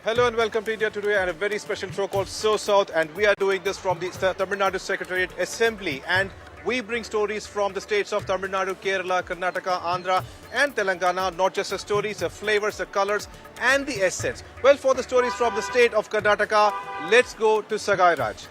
Hello and welcome to India Today and a very special show called So South, and we are doing this from the Tamil Nadu Secretariat Assembly, and we bring stories from the states of Tamil Nadu, Kerala, Karnataka, Andhra and Telangana, not just the stories, the flavors, the colors and the essence. Well, for the stories from the state of Karnataka, let's go to Sagai Raj.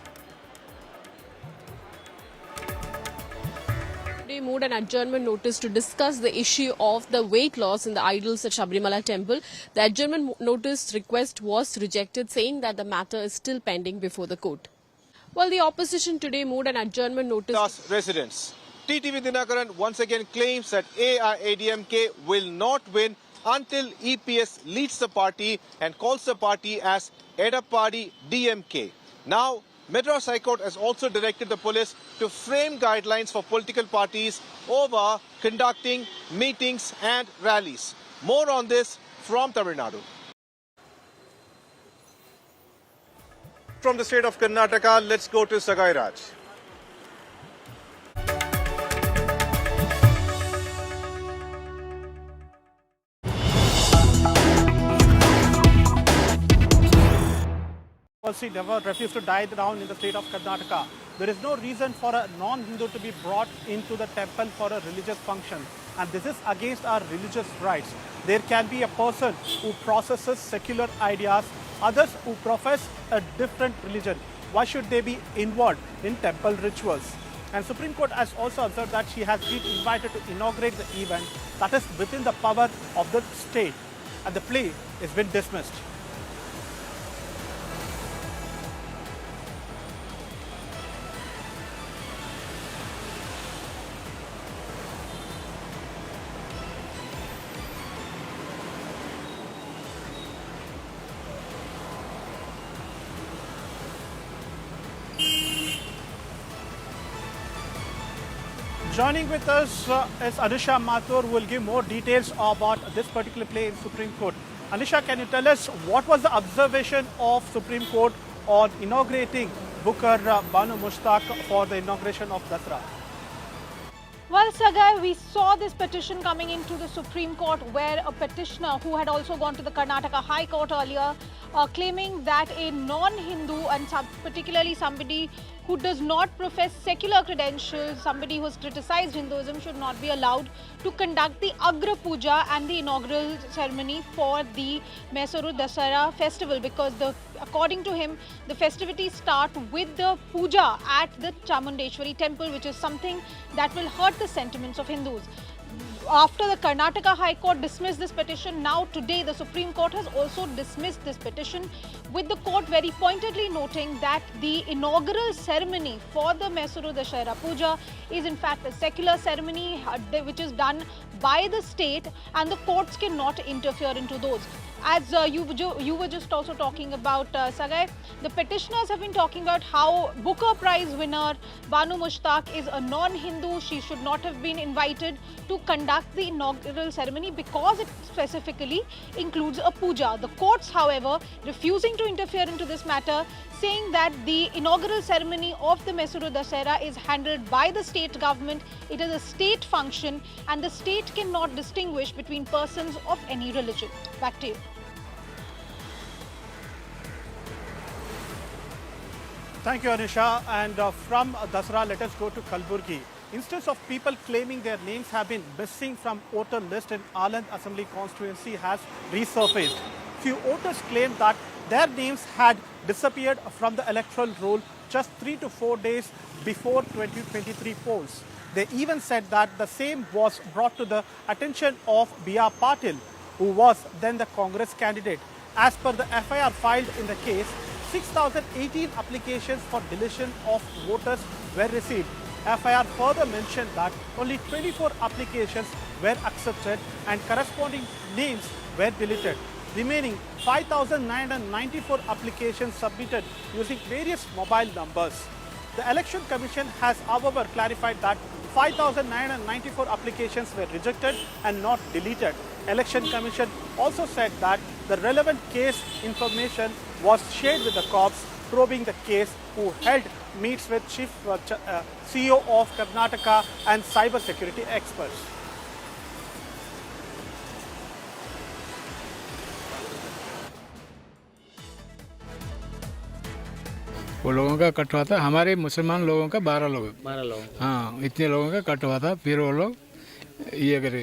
Today moved an adjournment notice to discuss the issue of the weight loss in the idols at Sabarimala temple. The adjournment notice request was rejected, saying that the matter is still pending before the court. Well, the opposition today moved an adjournment notice. Residents. TTV Dinakaran once again claims that AIADMK will not win until EPS leads the party and calls the party as Edappadi DMK. Now, Madras High Court has also directed the police to frame guidelines for political parties over conducting meetings and rallies. More on this from Tamil Nadu. From the state of Karnataka, let's go to Sagai Raj. Policy never refused to die down in the state of Karnataka. There is no reason for a non-Hindu to be brought into the temple for a religious function, and this is against our religious rights. There can be a person who processes secular ideas, others who profess a different religion. Why should they be involved in temple rituals? And Supreme Court has also observed that she has been invited to inaugurate the event that is within the power of the state, and the plea has been dismissed. Joining with us is Anisha Mathur, who will give more details about this particular play in Supreme Court. Anisha, can you tell us what was the observation of Supreme Court on inaugurating Booker Banu Mushtaq for the inauguration of Dasara? Well, Sagai, we saw this petition coming into the Supreme Court, where a petitioner who had also gone to the Karnataka High Court earlier, claiming that a non-Hindu and particularly somebody who does not profess secular credentials, somebody who has criticized Hinduism, should not be allowed to conduct the Agra Puja and the inaugural ceremony for the Mysuru Dasara festival, because according to him, the festivities start with the puja at the Chamundeshwari temple, which is something that will hurt the sentiments of Hindus. After the Karnataka High Court dismissed this petition, now today the Supreme Court has also dismissed this petition, with the court very pointedly noting that the inaugural ceremony for the Mysuru Dasara Puja is in fact a secular ceremony which is done by the state, and the courts cannot interfere into those. As you were just also talking about, Sagai, the petitioners have been talking about how Booker Prize winner Banu Mushtaq is a non-Hindu. She should not have been invited to conduct the inaugural ceremony because it specifically includes a puja. The courts, however, refusing to interfere into this matter, saying that the inaugural ceremony of the Mysuru Dasara is handled by the state government. It is a state function, and the state cannot distinguish between persons of any religion. Back to you. Thank you, Anisha. And from Dasara, let us go to Kalburgi. Instance of people claiming their names have been missing from voter list in Aaland Assembly constituency has resurfaced. Few voters claim that their names had disappeared from the electoral roll just 3 to 4 days before 2023 polls. They even said that the same was brought to the attention of B.R. Patil, who was then the Congress candidate. As per the FIR filed in the case, 6,018 applications for deletion of voters were received. FIR further mentioned that only 24 applications were accepted and corresponding names were deleted. Remaining 5,994 applications submitted using various mobile numbers. The Election Commission has, however, clarified that 5,994 applications were rejected and not deleted. Election Commission also said that the relevant case information was shared with the cops probing the case, who held meets with Chief CEO of Karnataka and cyber security experts. वो लोगों का cut हुआ था, हमारे मुसलमान लोगों का 12 लोग, 12 लोग। हाँ इतने लोगों का कट हुआ था। फिर वो लोग ये करे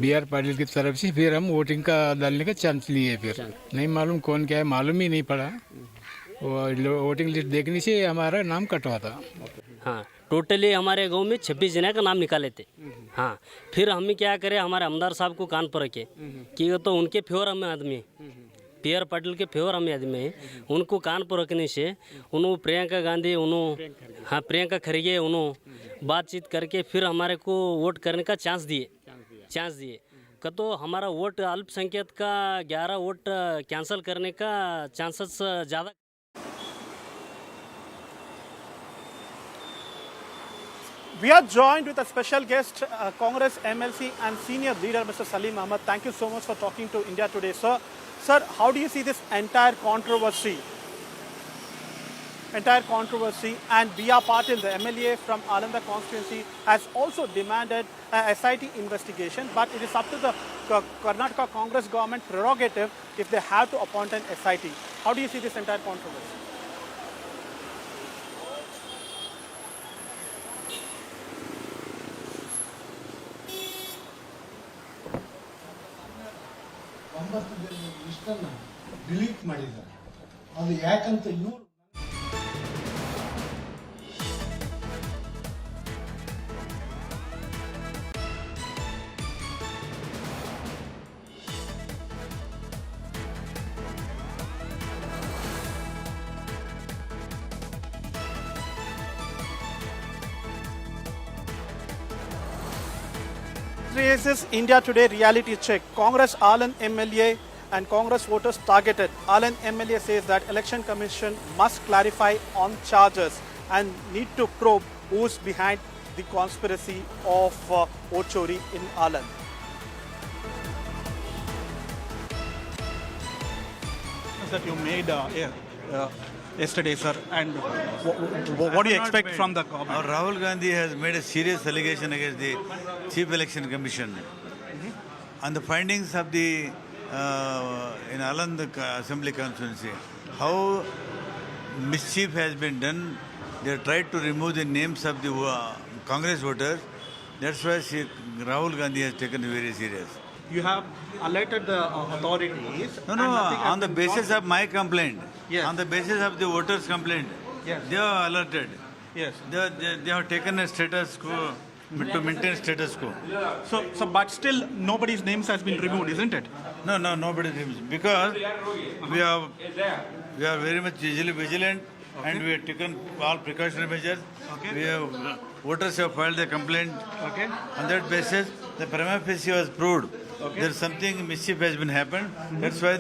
BR पाटिल की तरफ से फिर हम वोटिंग का डालने का चांस लिए। फिर नहीं मालूम कौन क्या है, मालूम ही नहीं पड़ा। वो वोटिंग लिस्ट देखने से हमारा नाम कटवा था। हाँ टोटली हमारे गांव में 26 जना का नाम निकाले थे। हाँ फिर हम क्या करें, हमारे आमदार साहब को कान पर रखे कि तो उनके फेवर हमें आदमी PR पाटिल के फेवर हमें आदमी है, उनको कान पर रखने से उन्होंने प्रियंका गांधी हाँ प्रियंका खड़गे उन्होंने बातचीत करके फिर हमारे को वोट करने का चांस दिए तो हमारा वोट अल्पसंख्यक का 11 वोट कैंसिल करने का चांसेस ज़्यादा। We are joined with a special guest, Congress MLC and senior leader, Mr. Salim Ahmed. Thank you so much for talking to India Today, sir. Sir, how do you see this entire controversy? And B.R. Patil, the MLA from Aaland constituency, has also demanded a SIT investigation, but it is up to the Karnataka Congress government prerogative if they have to appoint an SIT. How do you see this entire controversy? ಲಿಸ್ಟನ್ನು delete ಮಾಡಿದ್ದಾರೆ. ಅದು ಯಾಕಂತ ಇವರು This is India Today reality check. Congress Aaland MLA and Congress voters targeted. Aaland MLA says that Election Commission must clarify on charges and need to probe who's behind the conspiracy of vote chori in Aaland. That you made yesterday, sir, and what do you expect from the government? Rahul Gandhi has made a serious allegation against the Chief Election Commission. On the findings of the in Aaland Assembly constituency, how mischief has been done. They tried to remove the names of the Congress voters. That's why Rahul Gandhi has taken it very serious. You have alerted the authorities. No, on the basis of my complaint. Yes. On the basis of the voters' complaint. Yes. They are alerted. Yes. They have taken a status quo to maintain status quo. So, but still nobody's names has been removed, isn't it? No, nobody's names. Because we are very much vigilant, and we have taken all precautionary measures. Okay. We have voters have filed their complaint. Okay. On that basis, the prima facie was proved. Okay. There's something mischief has been happened. That's why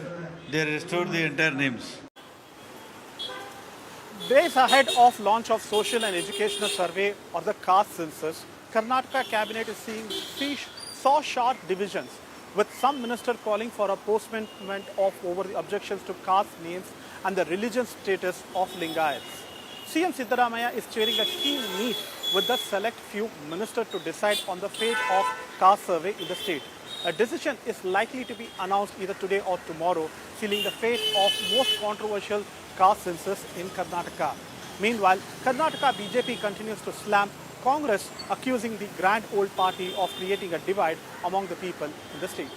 they restored the entire names. Days ahead of launch of social and educational survey or the caste census, Karnataka cabinet is saw sharp divisions, with some minister calling for a postponement of over the objections to caste names and the religious status of Lingayats. CM Siddaramaiah is chairing a keen meet with the select few ministers to decide on the fate of caste survey in the state. A decision is likely to be announced either today or tomorrow, sealing the fate of most controversial caste census in Karnataka. Meanwhile, Karnataka BJP continues to slam Congress, accusing the grand old party of creating a divide among the people in the state.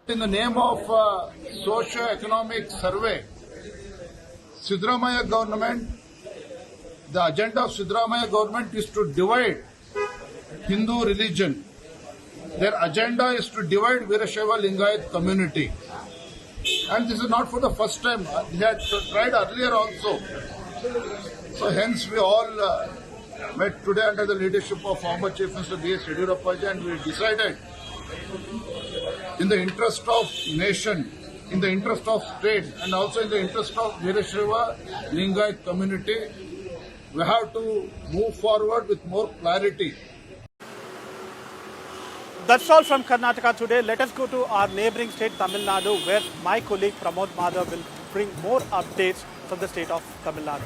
In the name of socio-economic survey, Siddaramaiah government, the agenda of Siddaramaiah government is to divide Hindu religion. Their agenda is to divide Veerashaiva Lingayat community. And this is not for the first time. They had tried earlier also. So hence we all met today under the leadership of former Chief Minister B.S. Yediyurappa and we decided, in the interest of nation, in the interest of state, and also in the interest of Veerashaiva Lingayat community, we have to move forward with more clarity. That's all from Karnataka today. Let us go to our neighbouring state, Tamil Nadu, where my colleague Pramod Madhav will bring more updates from the state of Tamil Nadu.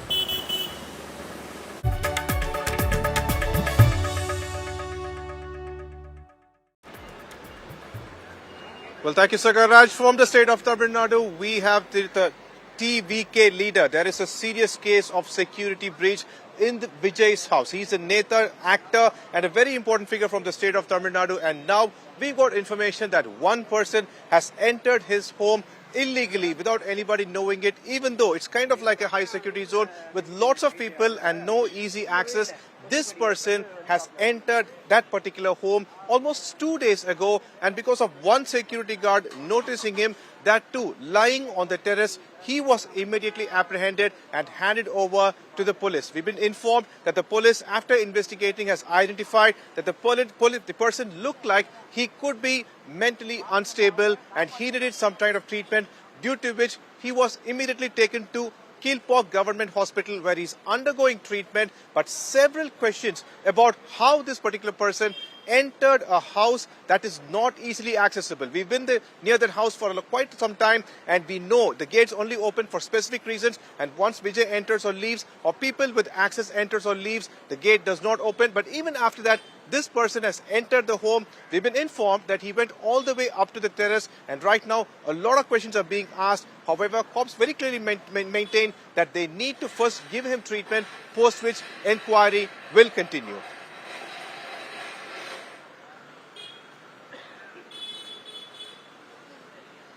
Well, thank you, Sagaraj. From the state of Tamil Nadu, we have the TVK leader. There is a serious case of security breach in Vijay's house. He's a Neta, actor, and a very important figure from the state of Tamil Nadu. And now we've got information that one person has entered his home illegally without anybody knowing it, even though it's kind of like a high security zone with lots of people and no easy access. This person has entered that particular home almost 2 days ago, and because of one security guard noticing him, that too lying on the terrace, he was immediately apprehended and handed over to the police. We've been informed that the police, after investigating, has identified that the person looked like he could be mentally unstable and he needed some kind of treatment, due to which he was immediately taken to Kilpauk Government Hospital, where he's undergoing treatment. But several questions about how this particular person entered a house that is not easily accessible. We've been near that house for quite some time, and we know the gates only open for specific reasons, and once Vijay enters or leaves, or people with access enters or leaves, the gate does not open. But even after that, this person has entered the home. We've been informed that he went all the way up to the terrace, and right now a lot of questions are being asked. However, cops very clearly maintain that they need to first give him treatment, post which inquiry will continue.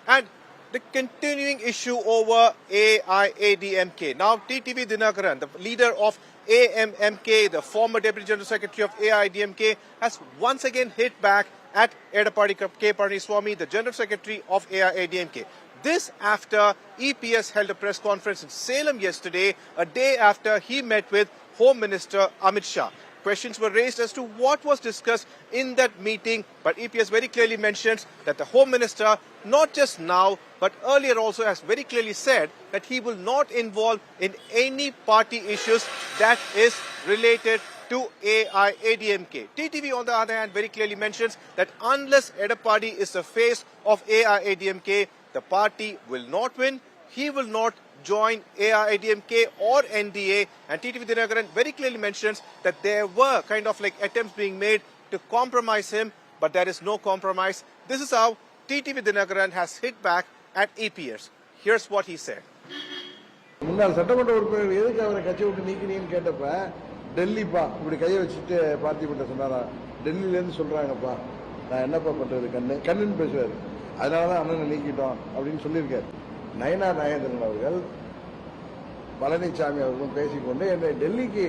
And the continuing issue over AIADMK. Now, TTV Dinakaran, the leader of AMMK, the former Deputy General Secretary of AIADMK, has once again hit back at Edappadi K. Palaniswamy, the General Secretary of AIADMK. This after EPS held a press conference in Salem yesterday, a day after he met with Home Minister Amit Shah. Questions were raised as to what was discussed in that meeting, but EPS very clearly mentions that the Home Minister, not just now, but earlier also has very clearly said that he will not involve in any party issues that is related to AIADMK. TTV, on the other hand, very clearly mentions that unless Edappadi is the face of AIADMK, the party will not win. He will not join AIADMK or NDA, and TTV Dinakaran very clearly mentions that there were kind of like attempts being made to compromise him, but there is no compromise. This is how TTV Dinakaran has hit back at EPS. Here's what he said. முன்னாள் சட்டமன்ற உறுப்பினர் எதுக்கு அவரை கட்சி விட்டு நீக்கினீங்கன்னு கேட்டப்ப டெல்லிப்பா இப்படி கையை வச்சுட்டு பார்த்திபன்ட்ட சொன்னாரா, டெல்லியிலேருந்து சொல்றாங்கப்பா, நான் என்னப்பா பண்றது கண்ணுன்னு பேசுவார், அதனால தான் அண்ணனை நீக்கிட்டோம் அப்படின்னு சொல்லியிருக்காரு. நயனார் நாகேந்திரன் அவர்கள் பழனிசாமி அவர்களும் பேசிக்கொண்டு என்னை டெல்லிக்கு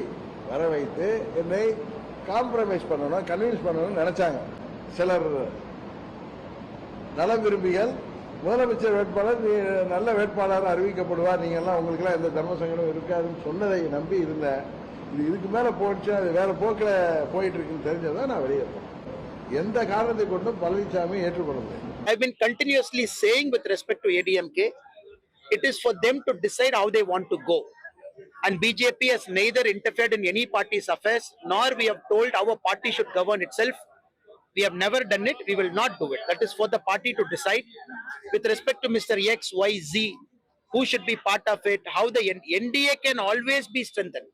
வர வைத்து என்னை காம்ப்ரமைஸ் பண்ணணும், கன்வின்ஸ் பண்ணணும்னு நினைச்சாங்க. சிலர் நலம் விரும்பிகள் முதலமைச்சர் வேட்பாளர் நல்ல வேட்பாளர் அறிவிக்கப்படுவார், நீங்கள்லாம் உங்களுக்கெல்லாம் எந்த தர்ம சங்கடம் இருக்காதுன்னு சொன்னதை நம்பி இருந்தேன். இதுக்கு மேலே போச்சு, அது வேற போக்கில் போயிட்டு இருக்குன்னு தெரிஞ்சதான் நான் வெளியேறேன். எந்த காரணத்தை கொண்டும் பழனிசாமி ஏற்றுக்கொள்ள முடியாது. I've been continuously saying with respect to ADMK, it is for them to decide how they want to go. And BJP has neither interfered in any party's affairs, nor we have told our party should govern itself. We have never done it. We will not do it. That is for the party to decide. With respect to Mr. XYZ, who should be part of it, how the NDA can always be strengthened.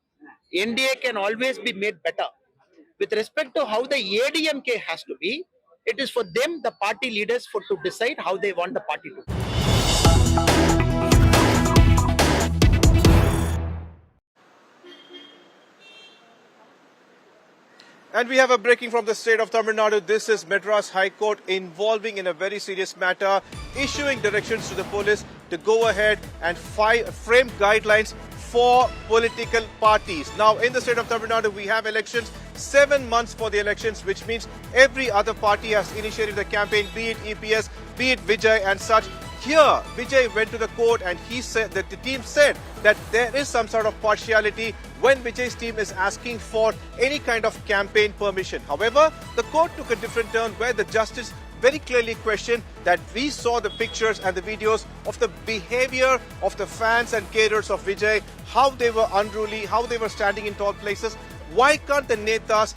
NDA can always be made better. With respect to how the ADMK has to be, it is for them, the party leaders, to decide how they want the party to. And we have a breaking from the state of Tamil Nadu. This is Madras High Court involving in a very serious matter, issuing directions to the police to go ahead and frame guidelines for political parties. Now, in the state of Tamil Nadu, we have elections, 7 months for the elections, which means every other party has initiated the campaign, be it EPS, be it Vijay and such. Here, Vijay went to the court and he said that the team said that there is some sort of partiality when Vijay's team is asking for any kind of campaign permission. However, the court took a different turn where the justice very clearly questioned that we saw the pictures and the videos of the behavior of the fans and caterers of Vijay, how they were unruly, how they were standing in tall places. Why can't the netas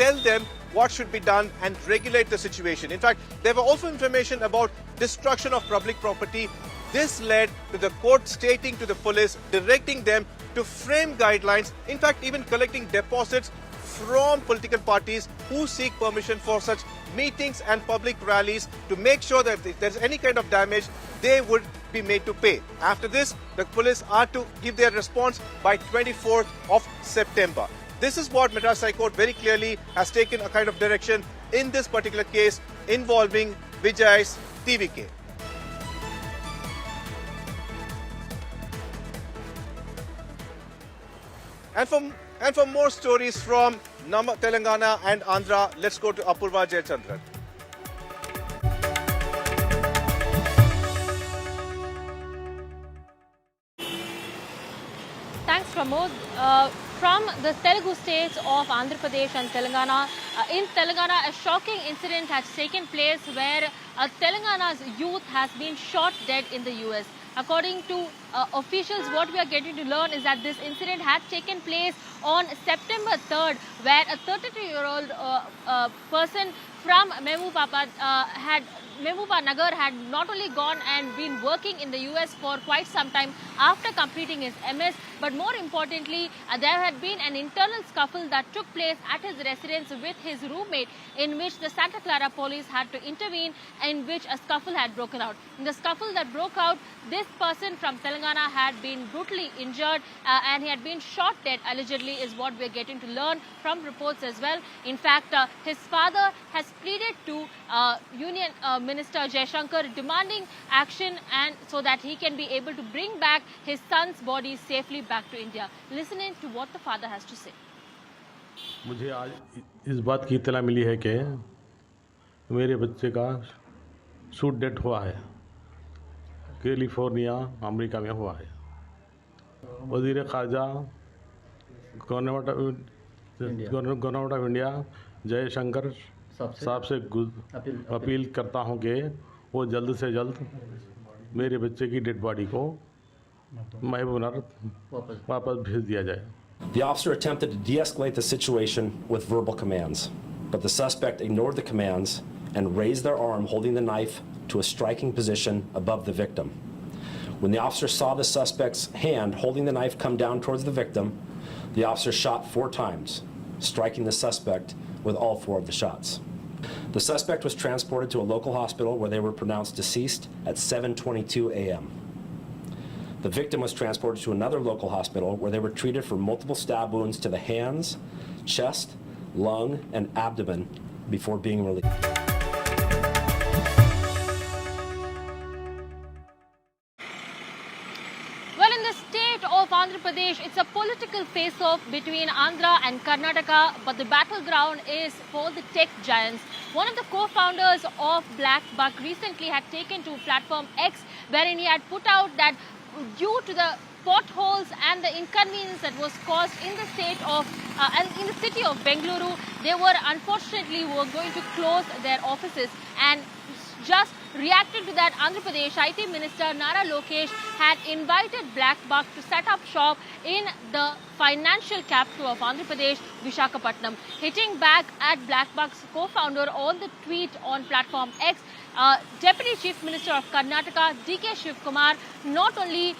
tell them what should be done and regulate the situation? In fact, there were also information about destruction of public property. This led to the court stating to the police, directing them to frame guidelines, in fact even collecting deposits from political parties who seek permission for such meetings and public rallies to make sure that if there's any kind of damage, they would be made to pay. After this, the police are to give their response by 24th of September. This is what Madras High Court very clearly has taken a kind of direction in this particular case involving Vijay's TVK. And for more stories from Telangana and Andhra, let's go to Apurva Jayachandran. Thanks, Pramod. From the Telugu states of Andhra Pradesh and Telangana, in Telangana, a shocking incident has taken place where Telangana's youth has been shot dead in the US. According to officials, what we are getting to learn is that this incident had taken place on September 3rd, where a 32-year-old person from Mehbooba Nagar had not only gone and been working in the US for quite some time after completing his MS, but more importantly, there had been an internal scuffle that took place at his residence with his roommate, in which the Santa Clara police had to intervene, in which a scuffle had broken out. In the scuffle that broke out, this person from Telangana had been brutally injured and he had been shot dead, allegedly, is what we are getting to learn from reports as well. In fact, his father has pleaded to Union Minister Jaishankar, demanding action and so that he can be able to bring back his son's body safely back to India. Listening to what the father has to say. मुझे आज इस बात की इत्तला मिली है कि मेरे बच्चे का शूट डेथ हुआ है, कैलिफोर्निया अमेरिका में हुआ है। वज़ीर ख़ारजा गवर्नमेंट ऑफ इंडिया जयशंकर साहब से अपील करता हूं कि वो जल्द से जल्द मेरे बच्चे की डेड बॉडी को महबूबनगर वापस भेज दिया जाए। The officer attempted to de-escalate the situation with verbal commands, but the suspect ignored the commands and raised their arm holding the knife to a striking position above the victim. When the officer saw the suspect's hand holding the knife come down towards the victim, the officer shot 4 times, striking the suspect with all 4 of the shots. The suspect was transported to a local hospital where they were pronounced deceased at 7:22 a.m. The victim was transported to another local hospital where they were treated for multiple stab wounds to the hands, chest, lung, and abdomen before being released. Well, in the state of Andhra Pradesh, it's a political face-off between Andhra and Karnataka, but the battleground is for the tech giants. One of the co-founders of Black Buck recently had taken to platform X, wherein he had put out that due to the potholes and the inconvenience that was caused in the state of and in the city of Bengaluru, they were unfortunately going to close their offices. And just reacted to that, Andhra Pradesh IT Minister Nara Lokesh had invited Black Buck to set up shop in the financial capital of Andhra Pradesh, Visakhapatnam. Hitting back at Black Buck's co-founder on the tweet on platform X, Deputy Chief Minister of Karnataka, DK Shivkumar, not only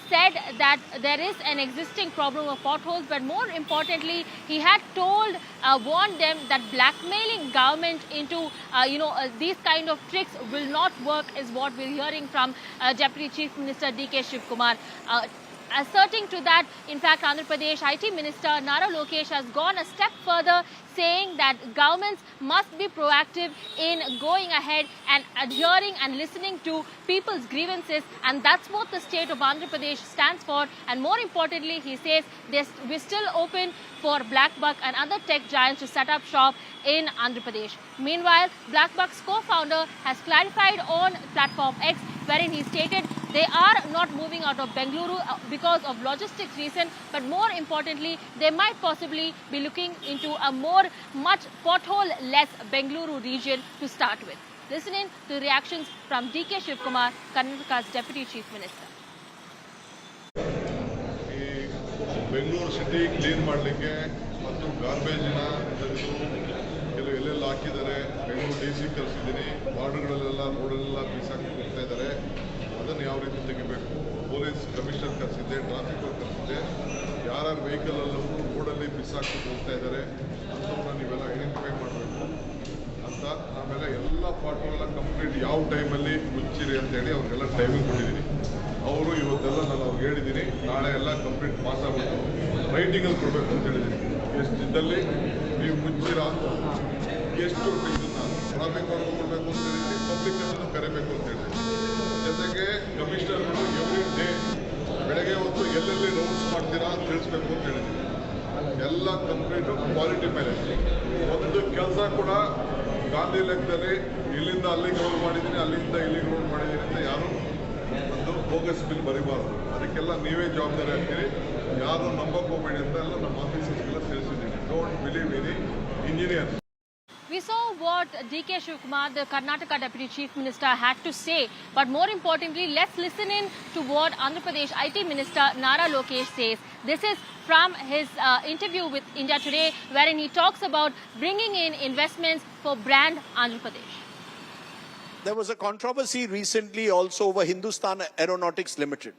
said that there is an existing problem of potholes, but more importantly, he had warned them that blackmailing government into, these kind of tricks will not work, is what we're hearing from Deputy Chief Minister DK Shivkumar. Asserting to that, in fact, Andhra Pradesh IT Minister Nara Lokesh has gone a step further, saying that governments must be proactive in going ahead and adhering and listening to people's grievances, and that's what the state of Andhra Pradesh stands for. And more importantly, he says we're still open for Black Buck and other tech giants to set up shop in Andhra Pradesh. Meanwhile, Black Buck's co-founder has clarified on platform X, wherein he stated they are not moving out of Bengaluru because of logistics reason, but more importantly, they might possibly be looking into a much pothole-less Bengaluru region to start with. Listening to reactions from DK Shivkumar, Karnataka's Deputy Chief Minister. Bengaluru city clean ಮಾಡಲಿಕ್ಕೆ ಮತ್ತು ಗಾರ್ಬೇಜಿನ ಎಲ್ಲೆಲ್ಲ ಹಾಕಿದ್ದಾರೆ. Bengaluru DC ಕಳಿಸಿದ್ದೀನಿ, ವಾರ್ಡ್ಗಳಲ್ಲೆಲ್ಲ ರೋಡಲ್ಲೆಲ್ಲ ಬೀಸಾಕಿ ಹೋಗ್ತಾ ಇದ್ದಾರೆ. ಅದನ್ನು ಯಾವ ರೀತಿ ತೆಗಿಬೇಕು, ಪೊಲೀಸ್ ಕಮಿಷನರ್ ಕರೆಸಿದ್ದೆ, ಟ್ರಾಫಿಕ್ ಕರೆಸಿದ್ದೆ, ಯಾರ್ಯಾರ ವೆಹಿಕಲಲ್ಲೂ ರೋಡಲ್ಲಿ ಬಿಸಾಕಿ ಹೋಗ್ತಾ ಇದ್ದಾರೆ ಅಂಥವ್ರನ್ನ ನೀವೆಲ್ಲ ಐಡೆಂಟಿಫೈ ಮಾಡಬೇಕು ಅಂತ. ಆಮೇಲೆ ಎಲ್ಲ ಪಾರ್ಟ್ಗಳೆಲ್ಲ ಕಂಪ್ಲೀಟ್ ಯಾವ ಟೈಮಲ್ಲಿ ಮುಚ್ಚಿರಿ ಅಂತೇಳಿ ಅವ್ರಿಗೆಲ್ಲ ಟೈಮಿಂಗ್ ಕೊಟ್ಟಿದ್ದೀನಿ. ಅವರು ಇವತ್ತೆಲ್ಲ ನಾನು ಅವ್ರಿಗೆ ಹೇಳಿದ್ದೀನಿ, ನಾಳೆ ಎಲ್ಲ ಕಂಪ್ಲೀಟ್ ಮಾತಾಡ್ಬಿಟ್ಟು ರೈಟಿಂಗಲ್ಲಿ ಕೊಡಬೇಕು ಅಂತ ಹೇಳಿದ್ದೀನಿ. ಎಷ್ಟು ದಿನದಲ್ಲಿ ನೀವು ಮುಚ್ಚಿರ ಎಷ್ಟು ಇದನ್ನು ಟ್ರಾಫಿಕ್ ಅವ್ರಿಗೆ ಕೊಡಬೇಕು ಅಂತ ಹೇಳಿದ್ದೀನಿ, ಪಬ್ಲಿಕ್ ಅದನ್ನು ಕರಿಬೇಕು ಅಂತ ಹೇಳಿದ್ದೀನಿ. ಜೊತೆಗೆ ಕಮಿಷನರ್ಗಳು ಎವ್ರಿ ಡೇ ಬೆಳಗ್ಗೆ ಹೊತ್ತು ಎಲ್ಲೆಲ್ಲಿ ರೌಂಡ್ಸ್ ಮಾಡ್ತೀರಾ ಅಂತ ತಿಳಿಸ್ಬೇಕು ಅಂತ ಹೇಳಿದ್ದೀನಿ. ಎಲ್ಲ ಕಂಪ್ಲೀಟು ಕ್ವಾಲಿಟಿ ಮೇಲೆ ಒಂದು ಕೆಲಸ ಕೂಡ ಗಾಂಧಿ ಲೆಕ್ಕದಲ್ಲಿ ಇಲ್ಲಿಂದ ಅಲ್ಲಿಗೆ ರೋಡ್ ಮಾಡಿದ್ದೀನಿ, ಅಲ್ಲಿಂದ ಇಲ್ಲಿಗೆ ರೋಡ್ ಮಾಡಿದ್ದೀನಿ ಅಂತ ಯಾರು ಒಂದು ಬೋಗಸ್ ಬಿಲ್ ಬರೀಬಾರ್ದು. ಅದಕ್ಕೆಲ್ಲ ನೀವೇ ಜವಾಬ್ದಾರಿ ಆಗ್ತೀರಿ, ಯಾರು ನಂಬಕ್ಕೆ ಹೋಗಬೇಡಿ ಅಂತ ಎಲ್ಲ ನಮ್ಮ ಆಫೀಸರ್ಸ್ಗೆಲ್ಲ ತಿಳಿಸಿದ್ದೀನಿ. Don't believe any engineer. We saw what D.K. Shivkumar, the Karnataka Deputy Chief Minister, had to say. But more importantly, let's listen in to what Andhra Pradesh IT Minister Nara Lokesh says. This is from his interview with India Today, wherein he talks about bringing in investments for brand Andhra Pradesh. There was a controversy recently also over Hindustan Aeronautics Limited,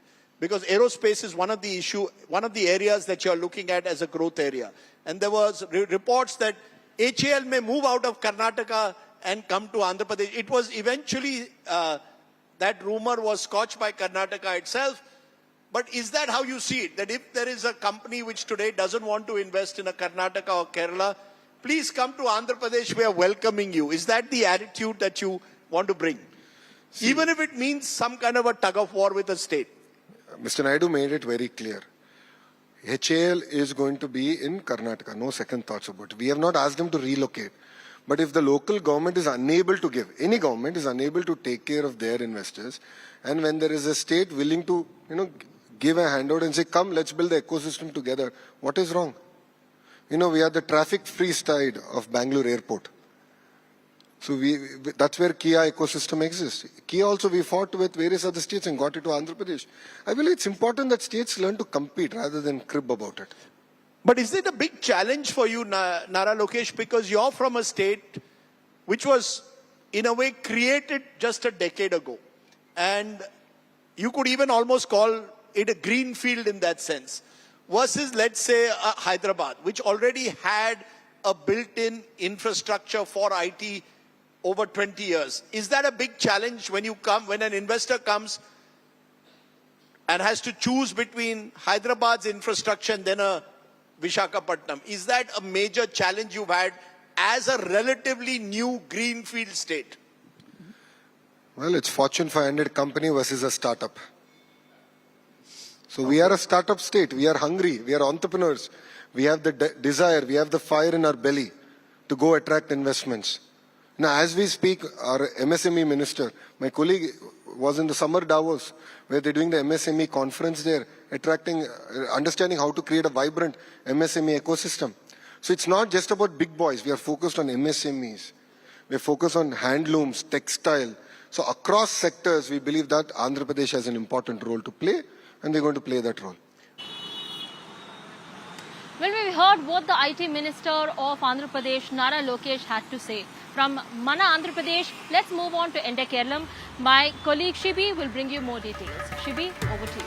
because aerospace is one of the areas that you are looking at as a growth area. And there was reports that HAL may move out of Karnataka and come to Andhra Pradesh. It was eventually, that rumor was scotched by Karnataka itself. But is that how you see it? That if there is a company which today doesn't want to invest in a Karnataka or Kerala, please come to Andhra Pradesh, we are welcoming you. Is that the attitude that you want to bring? Even if it means some kind of a tug of war with the state. Mr. Naidu made it very clear. HAL is going to be in Karnataka, no second thoughts about it. We have not asked them to relocate. But if the local government is unable to give, any government is unable to take care of their investors, and when there is a state willing to, give a handout and say, come, let's build the ecosystem together, what is wrong? We are the traffic-free side of Bengaluru airport. So that's where Kia ecosystem exists. Kia also we fought with various other states and got it to Andhra Pradesh. I believe it's important that states learn to compete rather than crib about it. But is it a big challenge for you, Nara Lokesh, because you're from a state which was in a way created just a decade ago, and you could even almost call it a green field in that sense, versus let's say Hyderabad, which already had a built-in infrastructure for IT over 20 years. Is that a big challenge when an investor comes and has to choose between Hyderabad's infrastructure and then a Visakhapatnam? Is that a major challenge you've had as a relatively new greenfield state? Well, it's Fortune 500 company versus a startup. So we are a startup state. We are hungry. We are entrepreneurs. We have the desire. We have the fire in our belly to go attract investments. Now, as we speak, our MSME minister, my colleague, was in the summer Davos, where they're doing the MSME conference there, understanding how to create a vibrant MSME ecosystem. So it's not just about big boys. We are focused on MSMEs. We are focused on handlooms, textile. So across sectors, we believe that Andhra Pradesh has an important role to play, and we're going to play that role. Well, we heard what the IT Minister of Andhra Pradesh, Nara Lokesh, had to say. From Mana, Andhra Pradesh, let's move on to Ende Kerala. My colleague Shibi will bring you more details. Shibi, over to you.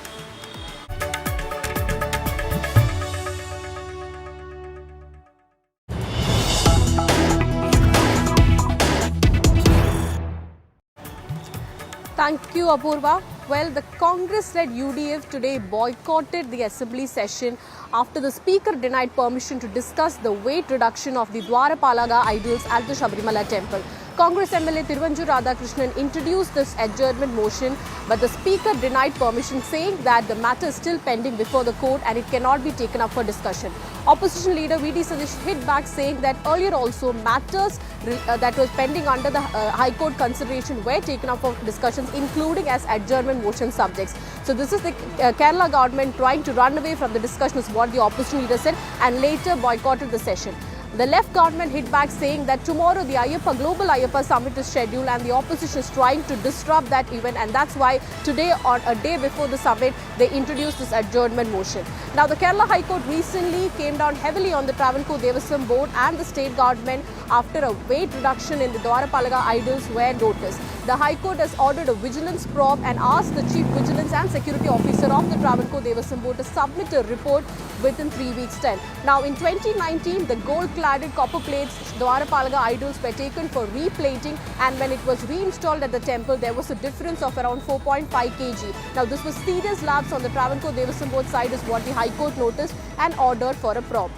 Thank you, Apurva. Well, the Congress-led UDF today boycotted the assembly session after the speaker denied permission to discuss the weight reduction of the Dwarapalaga idols at the Sabarimala temple. Congress MLA Thiruvanjur Radhakrishnan introduced this adjournment motion, but the speaker denied permission, saying that the matter is still pending before the court and it cannot be taken up for discussion. Opposition leader V.D. Sadish hit back, saying that earlier also matters that was pending under the High Court consideration were taken up for discussions, including as adjournment motion subjects. So this is the Kerala government trying to run away from the discussion, is what the opposition leader said, and later boycotted the session. The left government hit back, saying that tomorrow the Global Ayyappa Summit is scheduled and the opposition is trying to disrupt that event, and that's why today, on a day before the summit, they introduced this adjournment motion. Now, the Kerala High Court recently came down heavily on the Travancore Devaswam Board and the state government after a weight reduction in the Dwarapalaga idols were noticed. The High Court has ordered a vigilance probe and asked the Chief Vigilance and Security Officer of the Travancore Devasam Board to submit a report within 3 weeks' time. Now, in 2019, the gold-cladded copper plates Dwarapalaga idols were taken for replating, and when it was reinstalled at the temple, there was a difference of around 4.5 kg. Now, this was serious lapse on the Travancore Devasam Board side is what the High Court noticed and ordered for a probe.